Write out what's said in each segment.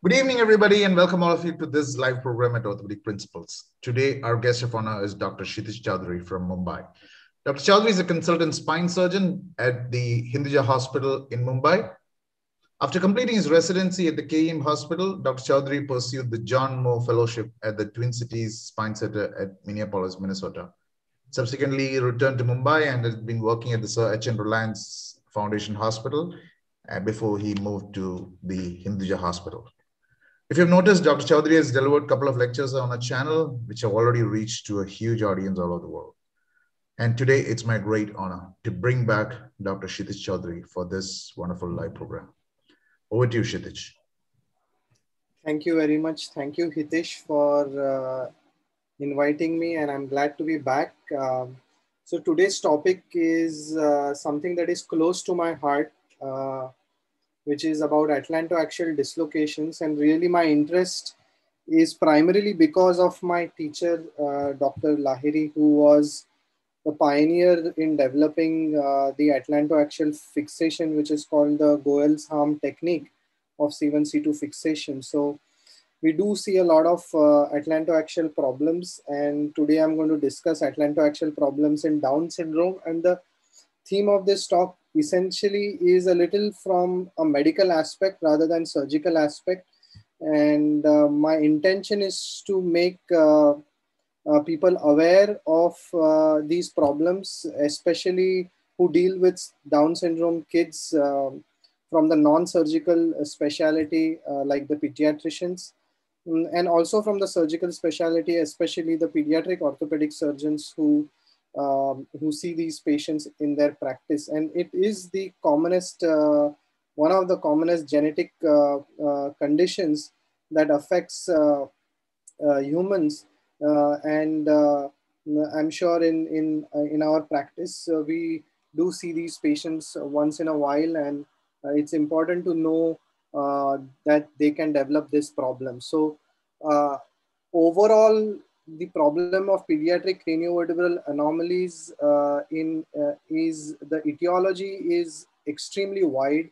Good evening, everybody, and welcome all of you to this live program at Orthopaedic Principles. Today, our guest of honor is Dr. Kshitij Chaudhary from Mumbai. Dr. Chaudhary is a consultant spine surgeon at the Hinduja Hospital in Mumbai. After completing his residency at the KEM Hospital, Dr. Chaudhary pursued the John Moore Fellowship at the Twin Cities Spine Center at Minneapolis, Minnesota. Subsequently, he returned to Mumbai and has been working at the Sir H. N. Reliance Foundation Hospital before he moved to the Hinduja Hospital. If you've noticed, Dr. Chaudhary has delivered a couple of lectures on a channel which have already reached to a huge audience all over the world. And today, it's my great honor to bring back Dr. Kshitij Chaudhary for this wonderful live program. Over to you, Kshitij. Thank you very much. Thank you, Hitesh, for inviting me, and I'm glad to be back. So today's topic is something that is close to my heart, which is about Atlanto-axial dislocations. And really my interest is primarily because of my teacher, Dr. Lahiri, who was the pioneer in developing the Atlanto-axial fixation, which is called the Goel's Harm technique of C1, C2 fixation. So we do see a lot of Atlanto-axial problems. And today I'm going to discuss Atlanto-axial problems in Down syndrome. And the theme of this talk essentially is a little from a medical aspect rather than surgical aspect. And my intention is to make people aware of these problems, especially who deal with Down syndrome kids from the non-surgical specialty like the pediatricians, and also from the surgical specialty, especially the pediatric orthopedic surgeons who see these patients in their practice. And it is the commonest, one of the commonest genetic conditions that affects humans. And I'm sure in our practice, we do see these patients once in a while, and it's important to know that they can develop this problem. So overall, the problem of pediatric craniovertebral anomalies is the etiology is extremely wide.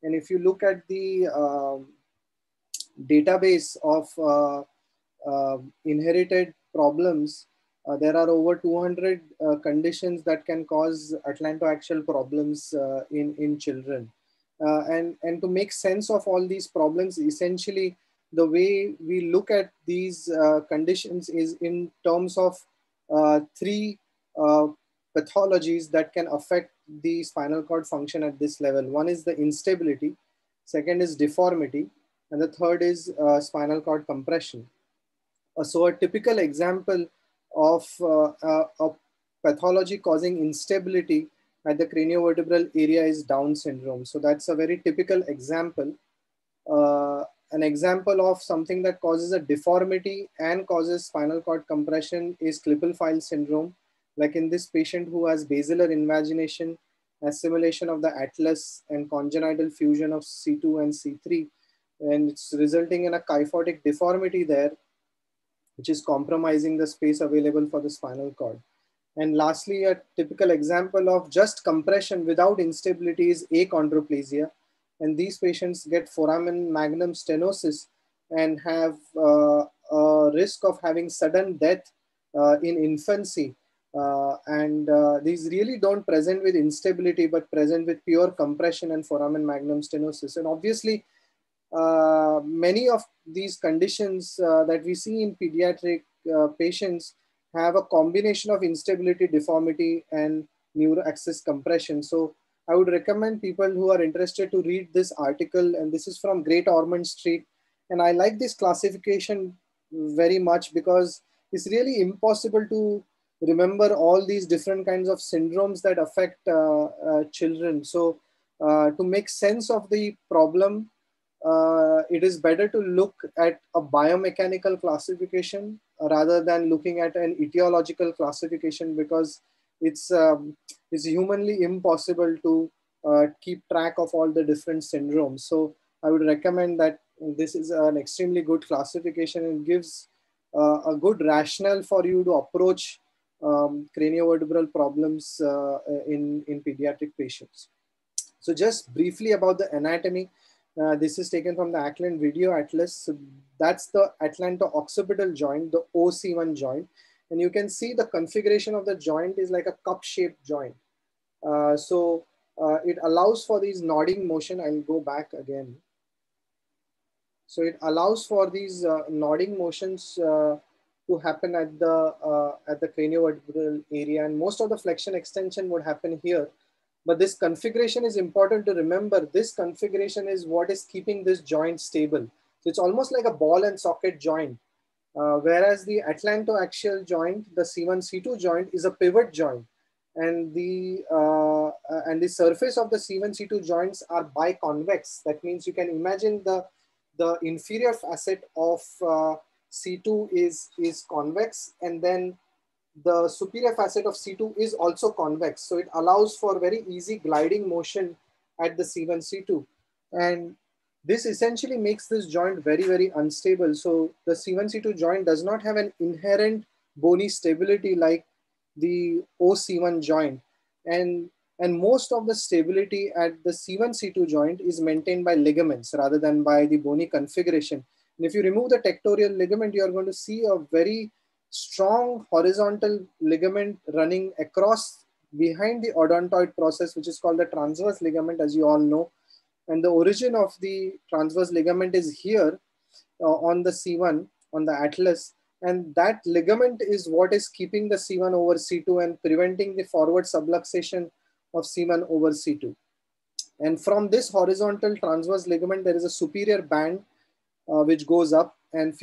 And if you look at the database of inherited problems, there are over 200 conditions that can cause Atlanto-axial problems in children. And to make sense of all these problems, essentially, the way we look at these conditions is in terms of three pathologies that can affect the spinal cord function at this level. One is the instability, second is deformity, and the third is spinal cord compression. So a typical example of a pathology causing instability at the craniovertebral area is Down syndrome. So that's a very typical example. An example of something that causes a deformity and causes spinal cord compression is Klippel-Feil syndrome. Like in this patient who has basilar invagination, assimilation of the atlas, and congenital fusion of C2 and C3. And it's resulting in a kyphotic deformity there, which is compromising the space available for the spinal cord. And lastly, a typical example of just compression without instability is achondroplasia. And these patients get foramen magnum stenosis and have a risk of having sudden death in infancy. These really don't present with instability, but present with pure compression and foramen magnum stenosis. And obviously, many of these conditions that we see in pediatric patients have a combination of instability, deformity, and neuroaxis compression. So I would recommend people who are interested to read this article, and this is from Great Ormond Street. And I like this classification very much because it's really impossible to remember all these different kinds of syndromes that affect children. So to make sense of the problem, it is better to look at a biomechanical classification rather than looking at an etiological classification, because it's humanly impossible to keep track of all the different syndromes. So I would recommend that this is an extremely good classification and gives a good rationale for you to approach craniovertebral problems in pediatric patients. So just briefly about the anatomy. This is taken from the Ackland Video Atlas. So that's the Atlanto-occipital joint, the OC1 joint. And you can see the configuration of the joint is like a cup-shaped joint. It allows for these nodding motion. I'll go back again. So it allows for these nodding motions to happen at the craniovertebral area, and most of the flexion extension would happen here. But this configuration is important to remember. This configuration is what is keeping this joint stable. So it's almost like a ball and socket joint, whereas the Atlanto-axial joint, the C1, C2 joint, is a pivot joint, and the surface of the C1, C2 joints are biconvex. That means you can imagine the inferior facet of C2 is convex, and then the superior facet of C2 is also convex. So it allows for very easy gliding motion at the C1, C2. And this essentially makes this joint very, very unstable. So the C1, C2 joint does not have an inherent bony stability like the OC1 joint. And most of the stability at the C1, C2 joint is maintained by ligaments rather than by the bony configuration. And if you remove the tectorial ligament, you are going to see a very strong horizontal ligament running across behind the odontoid process, which is called the transverse ligament, as you all know. And the origin of the transverse ligament is here on the C1, on the atlas. And that ligament is what is keeping the C1 over C2 and preventing the forward subluxation of C1 over C2. And from this horizontal transverse ligament, there is a superior band which goes up and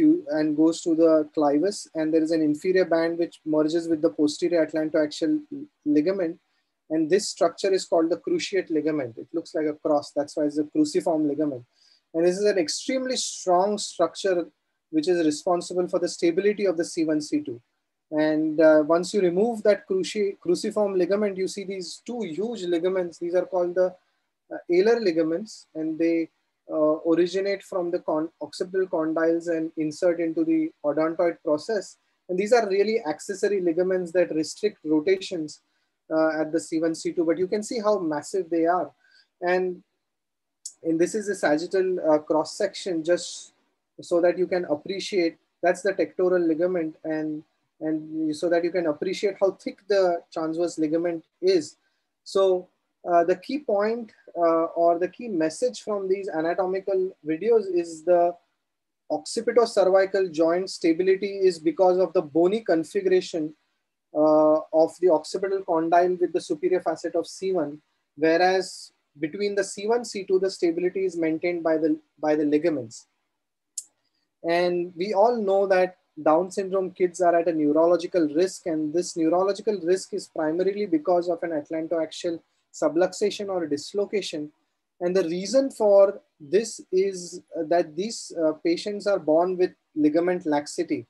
goes to the clivus. And there is an inferior band which merges with the posterior atlantoaxial ligament. And this structure is called the cruciate ligament. It looks like a cross. That's why it's a cruciform ligament. And this is an extremely strong structure which is responsible for the stability of the C1, C2. And once you remove that cruciform ligament, you see these two huge ligaments. These are called the alar ligaments, and they originate from the occipital condyles and insert into the odontoid process. And these are really accessory ligaments that restrict rotations at the C1, C2, but you can see how massive they are. And this is a sagittal cross section, just so that you can appreciate, that's the tectoral ligament, and so that you can appreciate how thick the transverse ligament is. So the key point or the key message from these anatomical videos is the occipito-cervical joint stability is because of the bony configuration of the occipital condyle with the superior facet of C1, whereas between the C1, C2, the stability is maintained by the ligaments. And we all know that Down syndrome kids are at a neurological risk, and this neurological risk is primarily because of an atlantoaxial subluxation or dislocation. And the reason for this is that these patients are born with ligament laxity.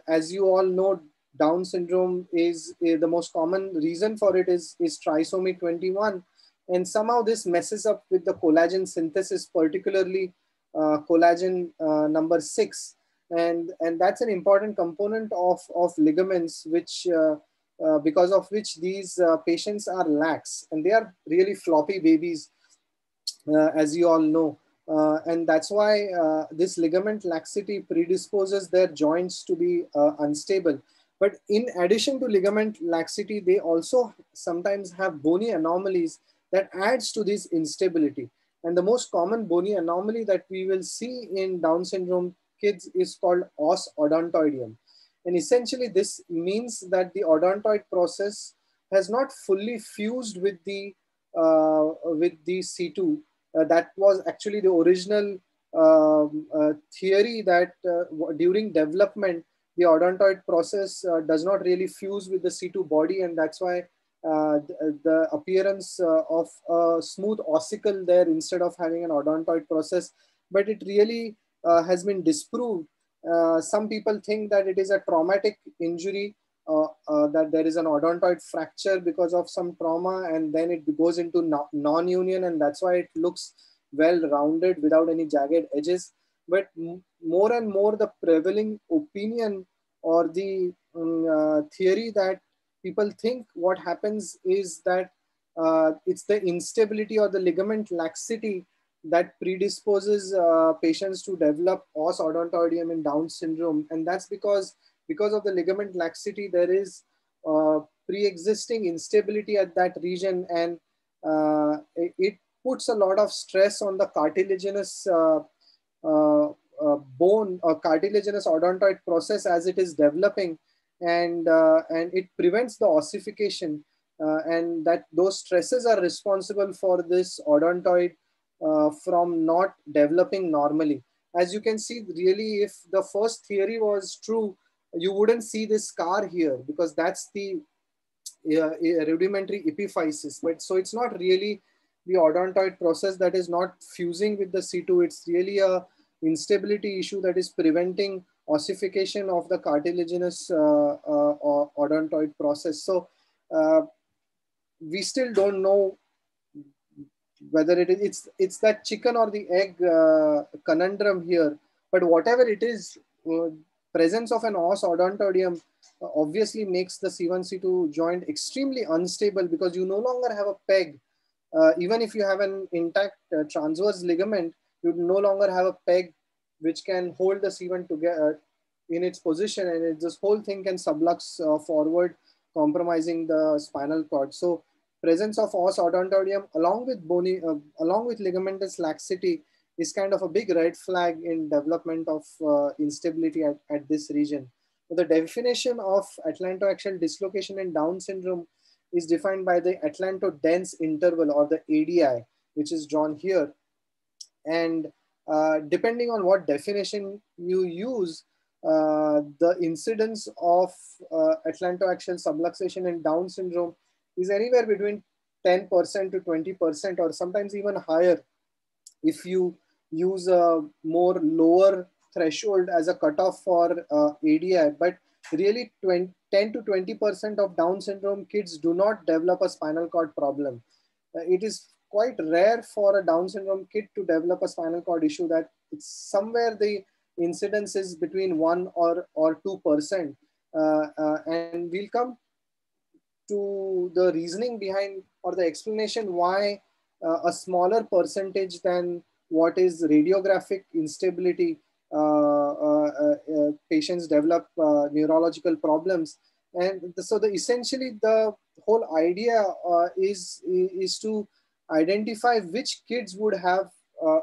As you all know, Down syndrome is the most common reason for it is trisomy 21. And somehow this messes up with the collagen synthesis, particularly collagen number 6. And that's an important component of ligaments, which because of which these patients are lax, and they are really floppy babies, as you all know. And that's why this ligament laxity predisposes their joints to be unstable. But in addition to ligament laxity, they also sometimes have bony anomalies that adds to this instability. And the most common bony anomaly that we will see in Down syndrome kids is called os odontoideum. And essentially this means that the odontoid process has not fully fused with the C2. That was actually the original theory that during development, the odontoid process does not really fuse with the C2 body, and that's why the appearance of a smooth ossicle there instead of having an odontoid process. But it really has been disproved. Some people think that it is a traumatic injury, that there is an odontoid fracture because of some trauma, and then it goes into non-union, and that's why it looks well-rounded without any jagged edges. But more and more the prevailing opinion or the theory that people think what happens is that it's the instability or the ligament laxity that predisposes patients to develop os odontoideum in Down syndrome. And that's because of the ligament laxity, there is pre-existing instability at that region, and it puts a lot of stress on the cartilaginous bone or cartilaginous odontoid process as it is developing, and it prevents the ossification, and that those stresses are responsible for this odontoid from not developing normally. As you can see, really, if the first theory was true, you wouldn't see this scar here, because that's the rudimentary epiphysis. But so it's not really the odontoid process that is not fusing with the C2. It's really a instability issue that is preventing ossification of the cartilaginous odontoid process. So we still don't know whether it's that chicken or the egg conundrum here. But whatever it is, presence of an os odontoideum obviously makes the C1 C2 joint extremely unstable, because you no longer have a peg. Even if you have an intact transverse ligament, you no longer have a peg which can hold the C1 together in its position, and this whole thing can sublux forward, compromising the spinal cord. So presence of os odontoideum along with along with ligamentous laxity is kind of a big red flag in development of instability at this region. So the definition of atlantoaxial dislocation in Down syndrome is defined by the atlanto-dense interval, or the ADI, which is drawn here. And depending on what definition you use, the incidence of atlantoaxial subluxation in Down syndrome is anywhere between 10% to 20%, or sometimes even higher if you use a more lower threshold as a cutoff for ADI. But really 10 to 20% of Down syndrome kids do not develop a spinal cord problem. It is quite rare for a Down syndrome kid to develop a spinal cord issue, that it's somewhere the incidence is between 1 or 2%. And we'll come to the reasoning behind, or the explanation why a smaller percentage than what is radiographic instability patients develop neurological problems. And so essentially the whole idea is to identify which kids would have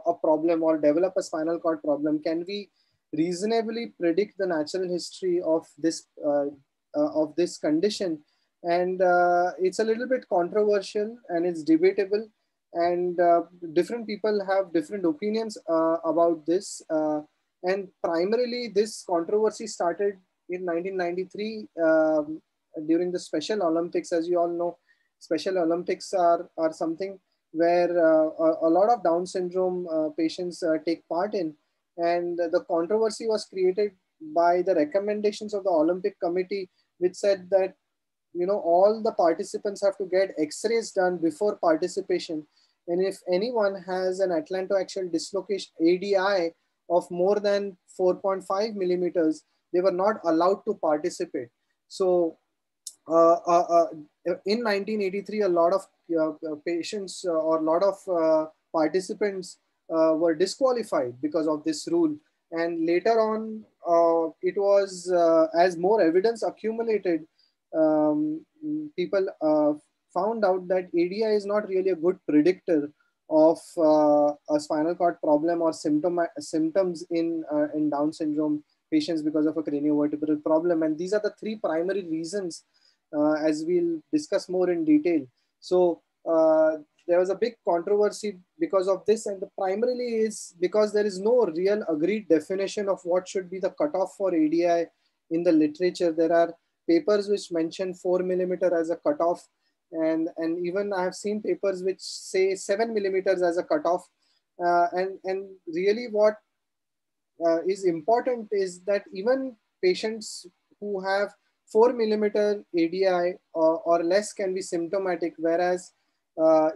a problem or develop a spinal cord problem. Can we reasonably predict the natural history of this condition? And it's a little bit controversial, and it's debatable, and different people have different opinions about this. And primarily this controversy started in 1993 during the Special Olympics. As you all know, Special Olympics are something where a lot of Down syndrome patients take part in. And the controversy was created by the recommendations of the Olympic Committee, which said that, you know, all the participants have to get X-rays done before participation. And if anyone has an atlantoaxial dislocation ADI of more than 4.5 millimeters, they were not allowed to participate. So in 1983, a lot of patients or a lot of participants were disqualified because of this rule. And later on, it was as more evidence accumulated, people found out that ADI is not really a good predictor of a spinal cord problem or symptoms in Down syndrome patients because of a craniovertebral problem. And these are the three primary reasons, as we'll discuss more in detail. So there was a big controversy because of this, and the primarily is because there is no real agreed definition of what should be the cutoff for ADI in the literature. There are papers which mention 4 millimeter as a cutoff, and even I have seen papers which say 7 millimeters as a cutoff. And really what is important is that even patients who have 4 millimeter ADI or less can be symptomatic, whereas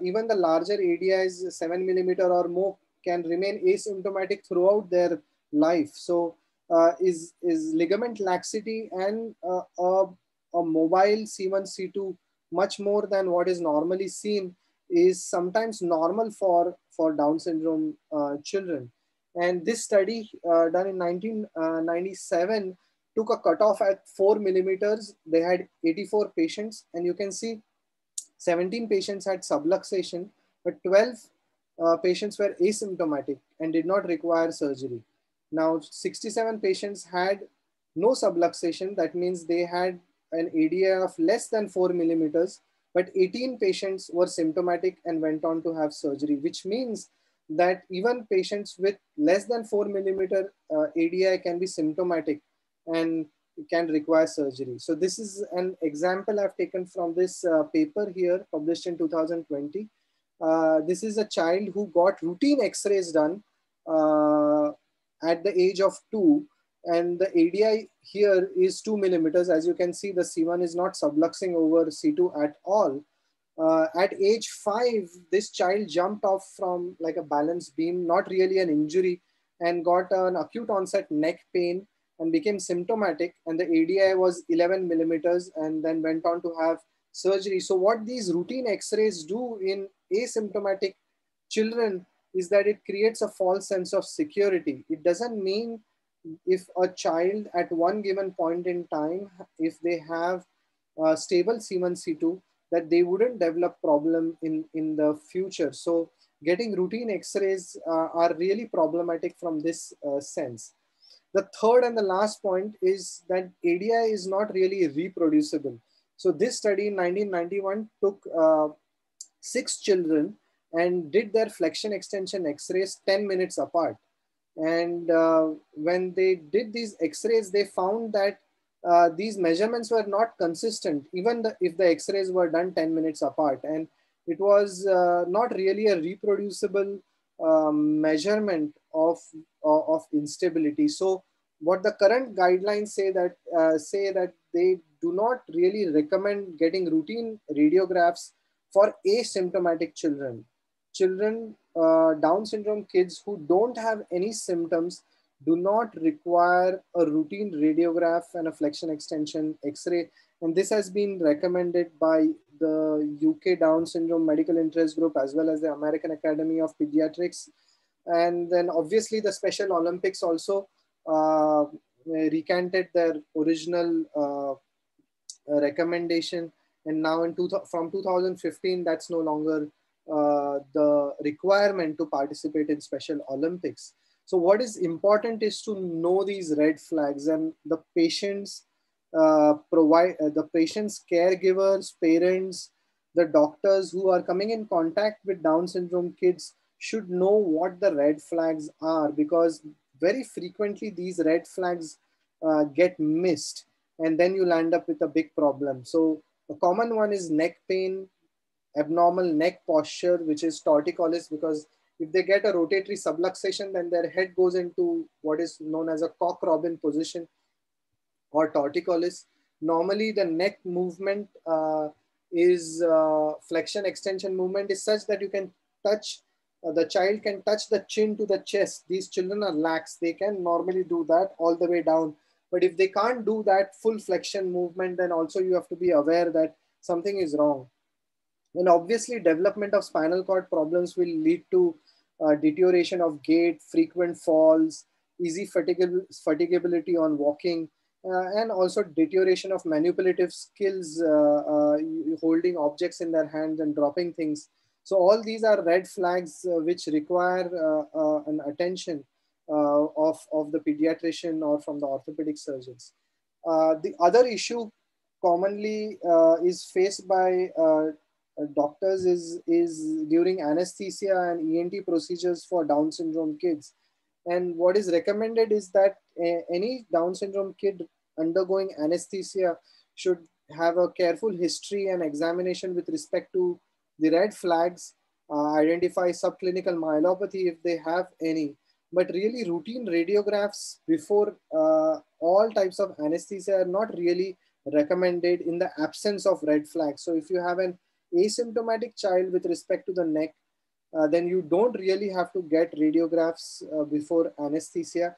even the larger ADIs, 7 millimeter or more, can remain asymptomatic throughout their life. So is ligament laxity and a mobile C1, C2 much more than what is normally seen, is sometimes normal for Down syndrome children. And this study done in 1997 took a cutoff at 4 millimeters. They had 84 patients, and you can see 17 patients had subluxation, but 12 patients were asymptomatic and did not require surgery. Now, 67 patients had no subluxation. That means they had an ADI of less than 4 millimeters, but 18 patients were symptomatic and went on to have surgery, which means that even patients with less than 4 millimeter ADI can be symptomatic and can require surgery. So this is an example I've taken from this paper here published in 2020. This is a child who got routine x-rays done at the age of 2, and the ADI here is 2 millimeters. As you can see, the C1 is not subluxing over C2 at all. At age 5, this child jumped off from like a balance beam, not really an injury, and got an acute onset neck pain and became symptomatic. And the ADI was 11 millimeters and then went on to have surgery. So what these routine x-rays do in asymptomatic children is that it creates a false sense of security. It doesn't mean if a child at one given point in time, if they have stable C1, C2, that they wouldn't develop problem in the future. So getting routine x-rays are really problematic from this sense. The third and the last point is that ADI is not really reproducible. So this study in 1991 took 6 children and did their flexion extension x-rays 10 minutes apart. And when they did these x-rays, they found that these measurements were not consistent, even if the x-rays were done 10 minutes apart. And it was not really a reproducible measurement of instability. So what the current guidelines say that they do not really recommend getting routine radiographs for asymptomatic children. Down syndrome kids who don't have any symptoms do not require a routine radiograph and a flexion extension X-ray. And this has been recommended by the UK Down Syndrome Medical Interest Group as well as the American Academy of Pediatrics. And then obviously the Special Olympics also recanted their original recommendation. And now from 2015, that's no longer the requirement to participate in Special Olympics. So what is important is to know these red flags, and the patients the patient's caregivers, parents, the doctors who are coming in contact with Down syndrome kids should know what the red flags are, because very frequently these red flags get missed, and then you land up with a big problem. So a common one is neck pain, abnormal neck posture, which is torticollis, because if they get a rotatory subluxation, then their head goes into what is known as a cock robin position or torticollis. Normally the neck movement is flexion extension movement is such that you can touch, the child can touch the chin to the chest. These children are lax. They can normally do that all the way down. But if they can't do that full flexion movement, then also you have to be aware that something is wrong. And obviously development of spinal cord problems will lead to deterioration of gait, frequent falls, easy fatigability on walking, and also deterioration of manipulative skills, holding objects in their hands and dropping things. So all these are red flags which require an attention of the pediatrician or from the orthopedic surgeons. The other issue commonly is faced by doctors is during anesthesia and ENT procedures for Down syndrome kids. And what is recommended is that any Down syndrome kid undergoing anesthesia should have a careful history and examination with respect to the red flags, identify subclinical myelopathy if they have any. But really routine radiographs before all types of anesthesia are not really recommended in the absence of red flags. So if you have an asymptomatic child with respect to the neck, then you don't really have to get radiographs before anesthesia,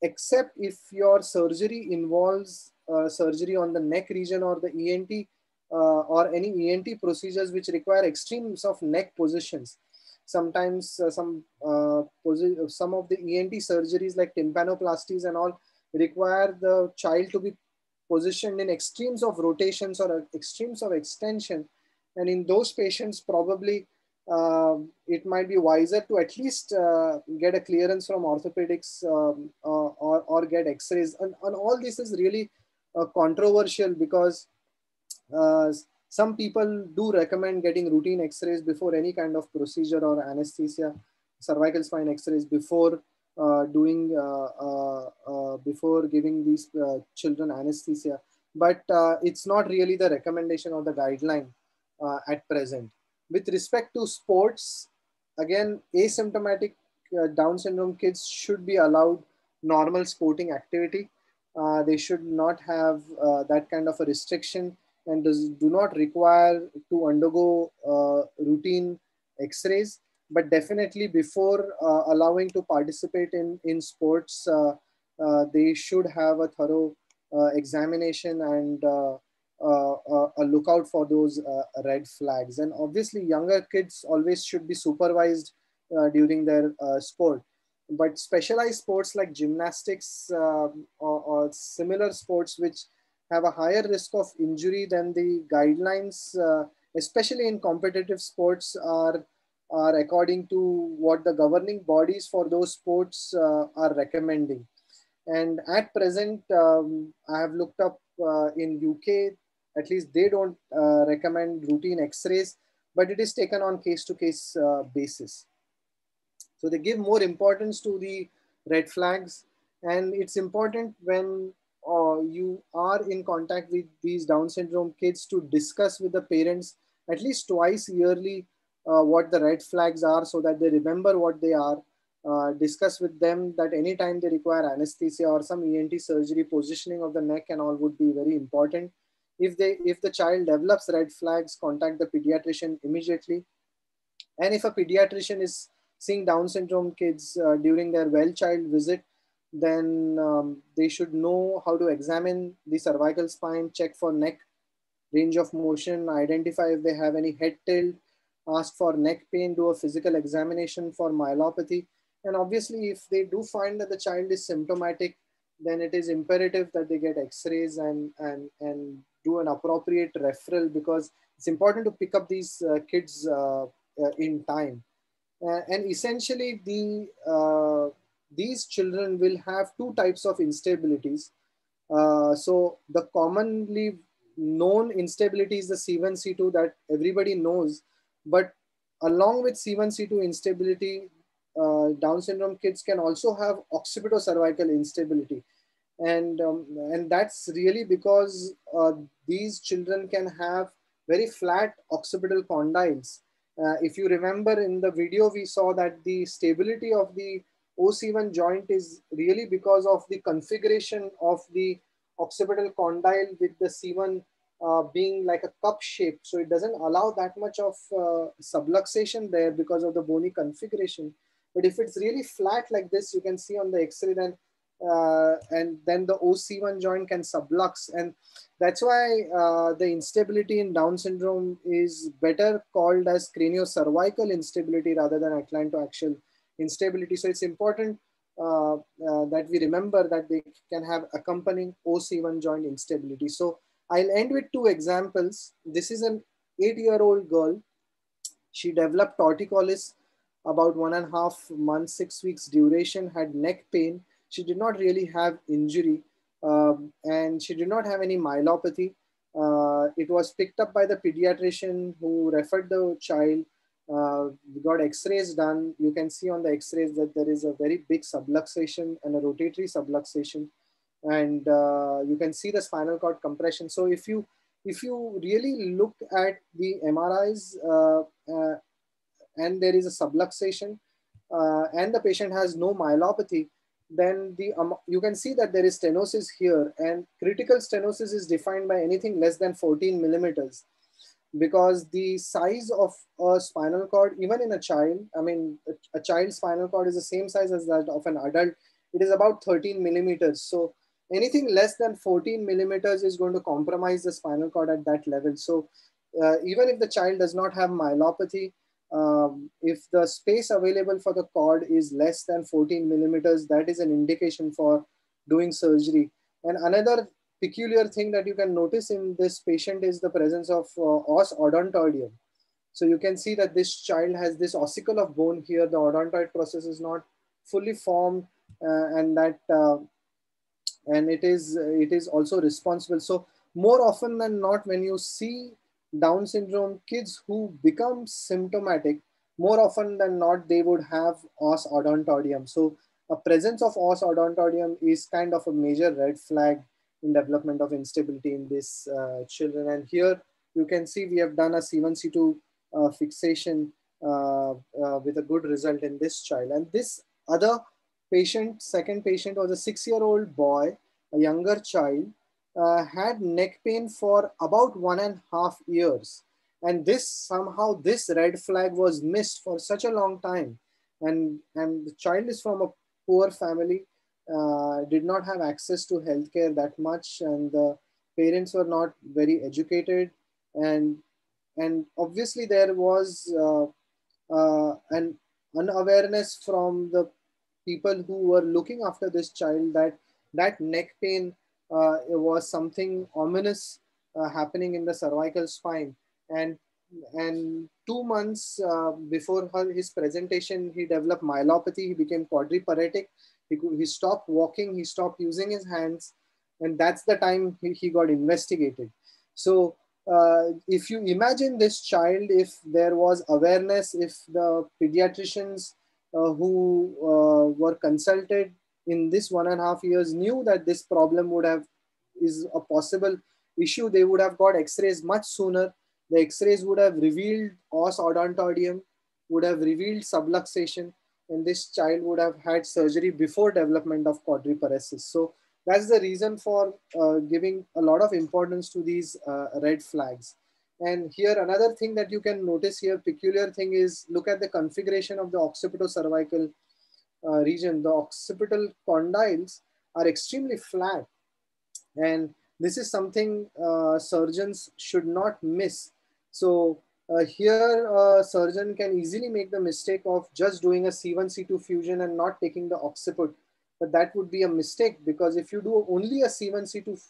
except if your surgery involves surgery on the neck region or the ENT or any ENT procedures which require extremes of neck positions. Sometimes some of the ENT surgeries like tympanoplasties and all require the child to be positioned in extremes of rotations or extremes of extension. And in those patients, probably it might be wiser to at least get a clearance from orthopedics or get x-rays. And all this is really controversial because uh, some people do recommend getting routine x-rays before any kind of procedure or anesthesia, cervical spine x-rays before before giving these children anesthesia. But it's not really the recommendation or the guideline at present. With respect to sports, again, asymptomatic Down syndrome kids should be allowed normal sporting activity. They should not have that kind of a restriction and do not require to undergo routine x-rays. But definitely before allowing to participate in sports, they should have a thorough examination and a lookout for those red flags. And obviously younger kids always should be supervised during their sport. But specialized sports like gymnastics or similar sports which have a higher risk of injury than the guidelines, especially in competitive sports, are according to what the governing bodies for those sports are recommending. And at present, I have looked up in UK, at least they don't recommend routine x-rays, but it is taken on case-to-case basis. So they give more importance to the red flags. And it's important when you are in contact with these Down syndrome kids to discuss with the parents at least twice yearly what the red flags are so that they remember what they are. Discuss with them that anytime they require anesthesia or some ENT surgery, positioning of the neck and all would be very important. If the child develops red flags, contact the pediatrician immediately. And if a pediatrician is seeing Down syndrome kids during their well child visit, then they should know how to examine the cervical spine, check for neck range of motion, identify if they have any head tilt, ask for neck pain, do a physical examination for myelopathy. And obviously, if they do find that the child is symptomatic, then it is imperative that they get x-rays and do an appropriate referral, because it's important to pick up these kids in time. And essentially, these children will have two types of instabilities. So the commonly known instability is the C1, C2 that everybody knows. But along with C1, C2 instability, Down syndrome kids can also have occipitocervical instability. And that's really because these children can have very flat occipital condyles. If you remember in the video, we saw that the stability of the OC1 joint is really because of the configuration of the occipital condyle with the C1 being like a cup shape. So it doesn't allow that much of subluxation there because of the bony configuration. But if it's really flat like this, you can see on the X-ray, then and then the OC1 joint can sublux. And that's why the instability in Down syndrome is better called as cranio-cervical instability rather than atlantoaxial instability. So it's important that we remember that they can have accompanying OC1 joint instability. So I'll end with two examples. This is an 8-year-old girl. She developed torticollis about 1.5 months, 6 weeks duration, had neck pain. She did not really have injury and she did not have any myelopathy. It was picked up by the pediatrician who referred the child. We got x-rays done. You can see on the x-rays that there is a very big subluxation and a rotatory subluxation. And you can see the spinal cord compression. So if you really look at the MRIs and there is a subluxation and the patient has no myelopathy, then you can see that there is stenosis here, and critical stenosis is defined by anything less than 14 millimeters, because the size of a spinal cord, even in a child, I mean, a child's spinal cord is the same size as that of an adult. It is about 13 millimeters. So Anything less than 14 millimeters is going to compromise the spinal cord at that level. So even if the child does not have myelopathy, if the space available for the cord is less than 14 millimeters, that is an indication for doing surgery. And another peculiar thing that you can notice in this patient is the presence of os odontoideum. So you can see that this child has this ossicle of bone here. The odontoid process is not fully formed, and that and it is also responsible. So more often than not, when you see Down syndrome kids who become symptomatic, more often than not, they would have os odontoideum. So a presence of os odontoideum is kind of a major red flag in development of instability in these children. And here you can see we have done a C1, C2 fixation with a good result in this child. And this other patient, second patient, was a 6-year-old boy, a younger child, had neck pain for about 1.5 years. And this somehow, this red flag was missed for such a long time. And the child is from a poor family, did not have access to healthcare that much, and the parents were not very educated. And obviously there was an unawareness from the people who were looking after this child that neck pain was something ominous happening in the cervical spine. And 2 months before his presentation, he developed myelopathy. He became quadriparetic. He stopped walking. He stopped using his hands. And that's the time he got investigated. So if you imagine this child, if there was awareness, if the pediatricians who were consulted in this 1.5 years knew that this problem is a possible issue, they would have got x-rays much sooner. The x-rays would have revealed os odontoideum, would have revealed subluxation, and this child would have had surgery before development of quadriparesis. So that's the reason for giving a lot of importance to these red flags. And here, another thing that you can notice here, peculiar thing is, look at the configuration of the occipitocervical region. The occipital condyles are extremely flat. And this is something surgeons should not miss. So here, a surgeon can easily make the mistake of just doing a C1, C2 fusion and not taking the occiput. But that would be a mistake, because if you do only a C1, C2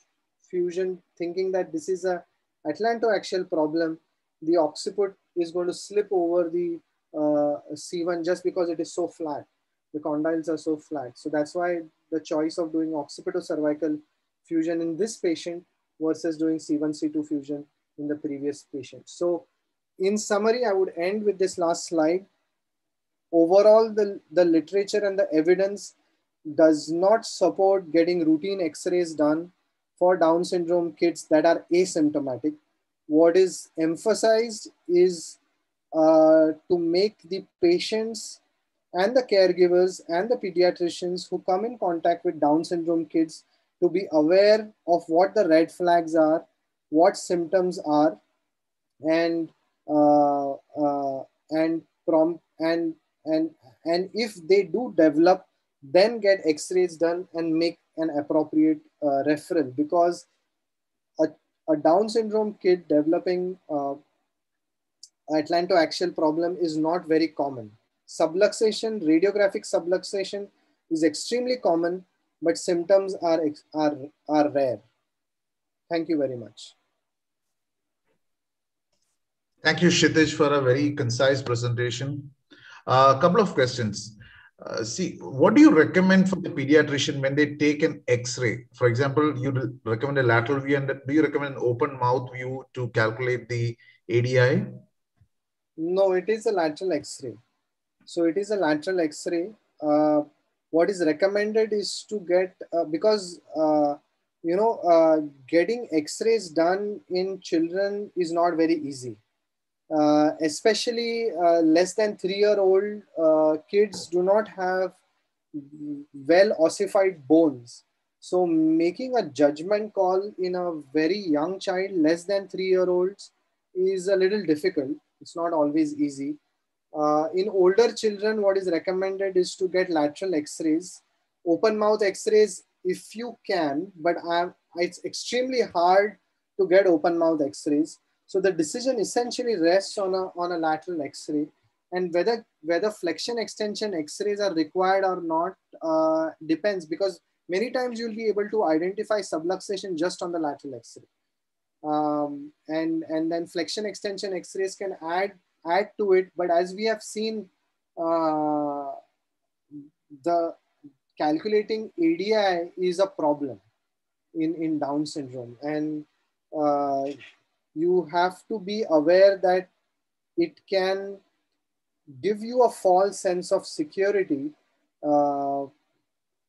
fusion thinking that this is a Atlanto-axial problem, the occiput is going to slip over the C1 just because it is so flat. The condyles are so flat. So that's why the choice of doing occipitocervical fusion in this patient versus doing C1, C2 fusion in the previous patient. So in summary, I would end with this last slide. Overall, the literature and the evidence does not support getting routine x-rays done for Down syndrome kids that are asymptomatic. What is emphasized is to make the patients and the caregivers and the pediatricians who come in contact with Down syndrome kids to be aware of what the red flags are, what symptoms are, and if they do develop, then get x-rays done and make an appropriate referral, because a Down syndrome kid developing Atlanto-axial problem is not very common. Subluxation, radiographic subluxation is extremely common, but symptoms are rare. Thank you very much. Thank you, Kshitij, for a very concise presentation. A couple of questions. What do you recommend for the pediatrician when they take an X-ray? For example, you recommend a lateral view, and do you recommend an open mouth view to calculate the ADI? No, it is a lateral X-ray. So it is a lateral X-ray. What is recommended is to get, because getting X-rays done in children is not very easy. Especially less than 3-year-old kids do not have well ossified bones. So making a judgment call in a very young child, less than 3-year-olds, is a little difficult. It's not always easy. In older children, what is recommended is to get lateral x-rays. Open mouth x-rays if you can, but it's extremely hard to get open mouth X-rays. So the decision essentially rests on a lateral X-ray, and whether flexion extension X-rays are required or not depends, because many times you'll be able to identify subluxation just on the lateral X-ray. And then flexion extension X-rays can add to it. But as we have seen, the calculating ADI is a problem in Down syndrome. And you have to be aware that it can give you a false sense of security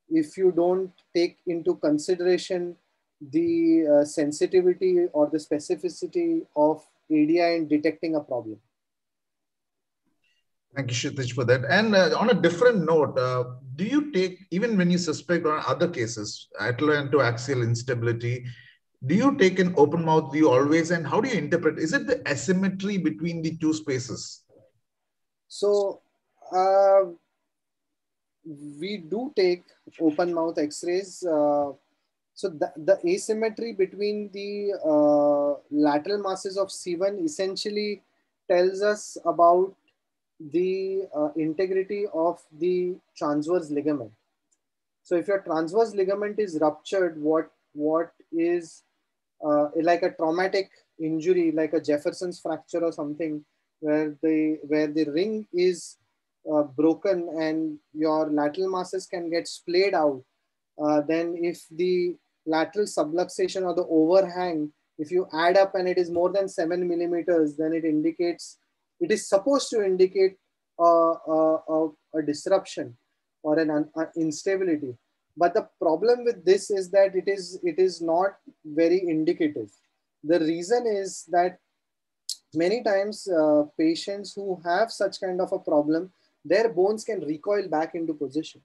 if you don't take into consideration the sensitivity or the specificity of ADI in detecting a problem. Thank you, Kshitij, for that. And on a different note, do you take, even when you suspect on other cases, Atlanto-axial instability, do you take an open mouth view always? And how do you interpret? Is it the asymmetry between the two spaces? So we do take open mouth X-rays. So the asymmetry between the lateral masses of C1 essentially tells us about the integrity of the transverse ligament. So if your transverse ligament is ruptured, what is like a traumatic injury, like a Jefferson's fracture or something, where the ring is broken and your lateral masses can get splayed out, then if the lateral subluxation or the overhang, if you add up and it is more than 7 millimeters, then it is supposed to indicate a disruption or an instability. But the problem with this is that it is not very indicative. The reason is that many times patients who have such kind of a problem, their bones can recoil back into position.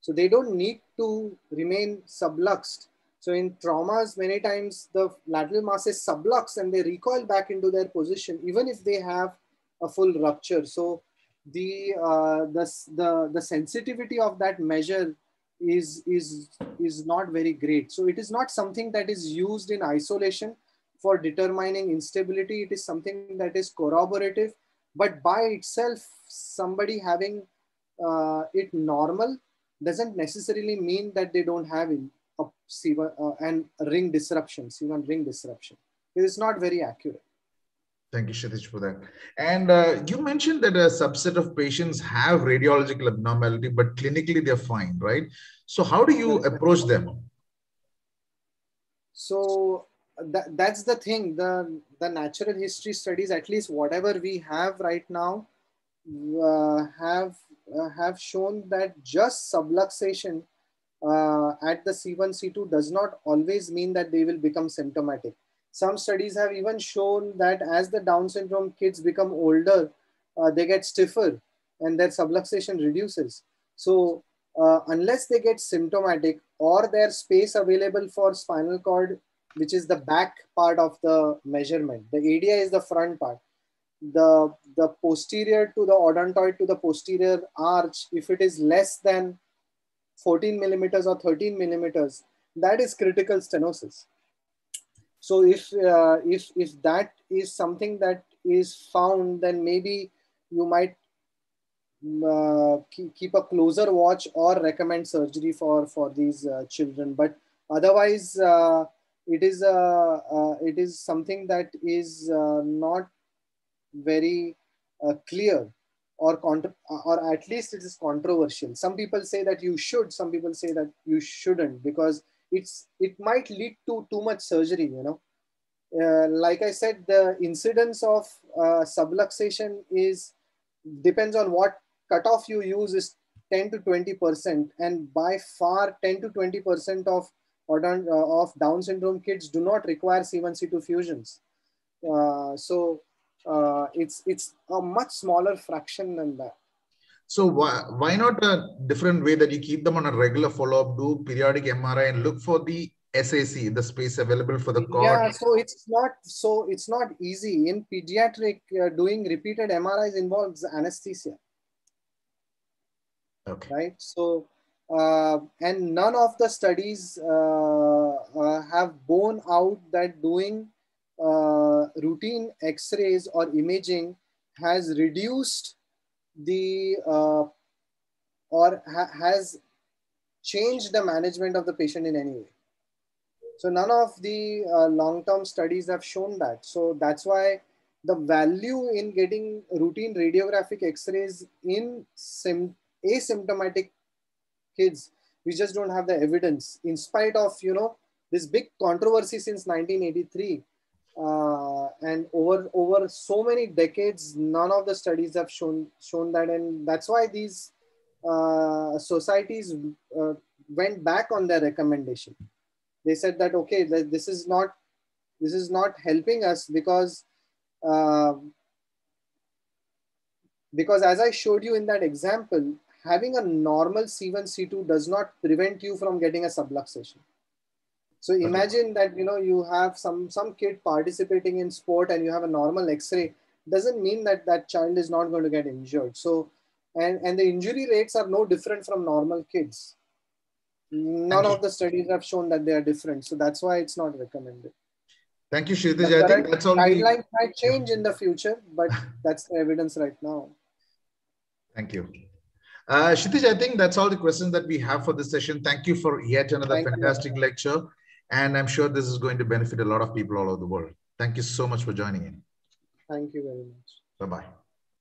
So they don't need to remain subluxed. So in traumas, many times the lateral masses sublux and they recoil back into their position, even if they have a full rupture. So the sensitivity of that measure is not very great. So it is not something that is used in isolation for determining instability. It is something that is corroborative, but by itself, somebody having it normal doesn't necessarily mean that they don't have a C1 and ring disruption, C1 ring disruption. It is not very accurate. Thank you, Kshitij, for that. And you mentioned that a subset of patients have radiological abnormality, but clinically they're fine, right? So how do you approach them? So that's the thing. The natural history studies, at least whatever we have right now, have shown that just subluxation at the C1, C2 does not always mean that they will become symptomatic. Some studies have even shown that as the Down syndrome kids become older, they get stiffer and their subluxation reduces. So unless they get symptomatic or their space available for spinal cord, which is the back part of the measurement, the ADI is the front part. The posterior to the odontoid to the posterior arch, if it is less than 14 millimeters or 13 millimeters, that is critical stenosis. So if that is something that is found, then maybe you might keep a closer watch or recommend surgery for these children. But otherwise, it is something that is not very clear, or at least it is controversial. Some people say that you should, some people say that you shouldn't, because it might lead to too much surgery, you know. Like I said, the incidence of subluxation depends on what cutoff you use, is 10 to 20%, and by far 10 to 20% of Down syndrome kids do not require C1 C2 fusions. So it's a much smaller fraction than that. So why not a different way that you keep them on a regular follow-up, do periodic MRI and look for the SAC, the space available for the cord? Yeah, so it's not easy. In pediatric, doing repeated MRIs involves anesthesia. Okay. Right. So And none of the studies have borne out that doing routine X-rays or imaging has reduced the has changed the management of the patient in any way. So none of the long-term studies have shown that. So that's why the value in getting routine radiographic X-rays in asymptomatic kids, we just don't have the evidence. In spite of, you know, this big controversy since 1983, and over so many decades, none of the studies have shown that, and that's why these societies went back on their recommendation. They said that, okay, this is not helping us because as I showed you in that example, having a normal C1, C2 does not prevent you from getting a subluxation. So imagine that, you know, you have some kid participating in sport and you have a normal X-ray, doesn't mean that that child is not going to get injured. So, and the injury rates are no different from normal kids. None of the studies have shown that they are different. So that's why it's not recommended. Thank you, Kshitij. I think that's all. Guidelines might change in the future, but that's the evidence right now. Thank you. Kshitij, I think that's all the questions that we have for this session. Thank you for yet another fantastic lecture. And I'm sure this is going to benefit a lot of people all over the world. Thank you so much for joining in. Thank you very much. Bye-bye.